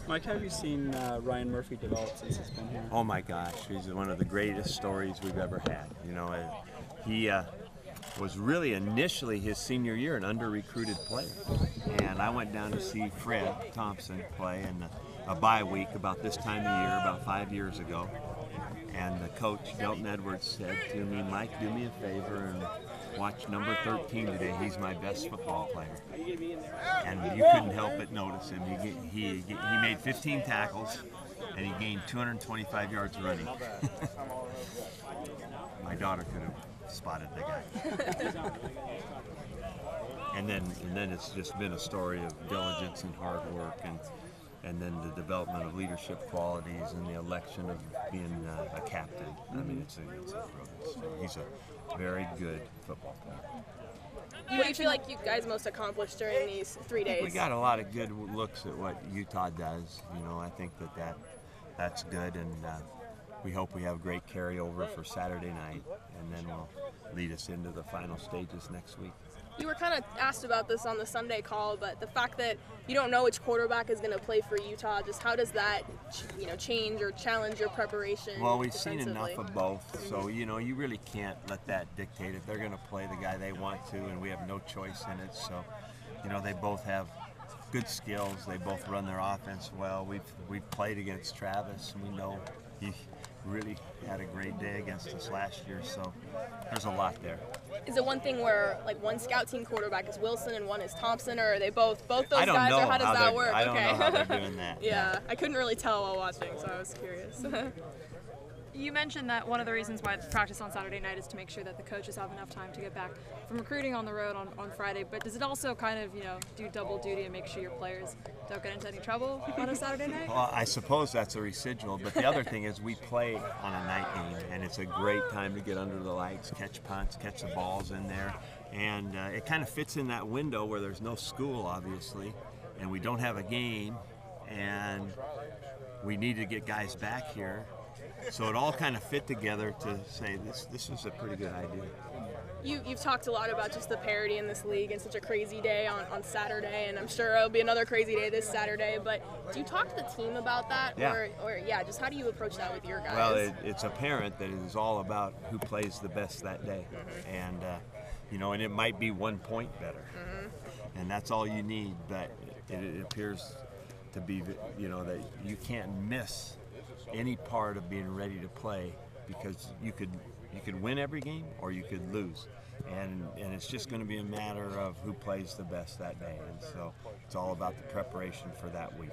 Mike, how have you seen Ryan Murphy develop since he's been here? Oh my gosh, he's one of the greatest stories we've ever had. You know, he was really initially his senior year an under-recruited player. And I went down to see Fred Thompson play in a bye week about this time of year, about 5 years ago. And the coach, Delton Edwards, said to me, Mike, do me a favor and watch number 13 today. He's my best football player. And you couldn't help but notice him. He made 15 tackles, and he gained 225 yards running. My daughter could have spotted the guy. And then it's just been a story of diligence and hard work, and then the development of leadership qualities and the election of being a captain. I mean, it's a brilliant story. He's a very good football player. What do you feel like you guys most accomplished during these 3 days? We got a lot of good looks at what Utah does. You know, I think that's good, and we hope we have great carryover for Saturday night, and then we'll lead us into the final stages next week. You were kind of asked about this on the Sunday call, but the fact that you don't know which quarterback is going to play for Utah, just how does that, change or challenge your preparation? Well, we've seen enough of both, so you really can't let that dictate if they're going to play the guy they want to, and we have no choice in it. So, they both have good skills. They both run their offense well. We've played against Travis, and we know he really had a great day against us last year, so there's a lot there. Is it one thing where one scout team quarterback is Wilson and one is Thompson, or are they both those I don't guys, know or how does that work? I don't know how they're doing that. Yeah, I couldn't really tell while watching, so I was curious. You mentioned that one of the reasons why practice on Saturday night is to make sure that the coaches have enough time to get back from recruiting on the road on Friday, but does it also kind of, do double duty and make sure your players don't get into any trouble on a Saturday night? Well, I suppose that's a residual, but the other thing is we play on a night game, and it's a great time to get under the lights, catch punts, catch the balls in there, and it kind of fits in that window where there's no school, obviously, and we don't have a game, and we need to get guys back here. So it all kind of fit together to say this was a pretty good idea. You've talked a lot about just the parity in this league and such a crazy day on Saturday, and I'm sure it'll be another crazy day this Saturday, but do you talk to the team about that? Yeah. Or just how do you approach that with your guys? Well, it's apparent that it is all about who plays the best that day. Mm-hmm. And, and it might be 1 point better. Mm-hmm. And that's all you need, but it appears to be, that you can't miss any part of being ready to play, because you could win every game or you could lose, and it's just going to be a matter of who plays the best that day, and so it's all about the preparation for that week.